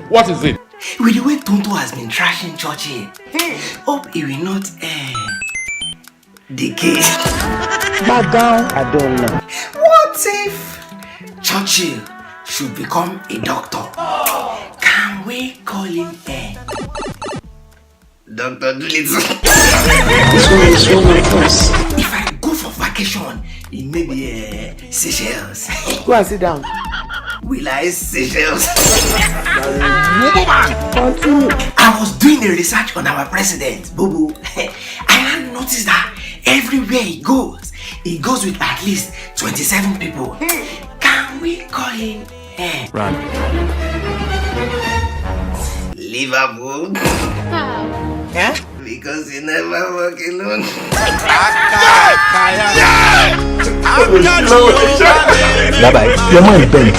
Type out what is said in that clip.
What is it? With the way Tonto has been trashing Churchill, hope he will not decay. Bagaun, I don't know. What if Churchill should become a doctor? Can we call him Dr. Dolittle? This one, of course. If I go for vacation in maybe Seychelles, Go and sit down. will I Seychelles? Continue. I was doing a research on our president, Bobo. I noticed that everywhere he goes with at least 27 people. Can we call him Run. Liverpool? Yeah? Because he never walk alone. Bye bye. Your mind bent.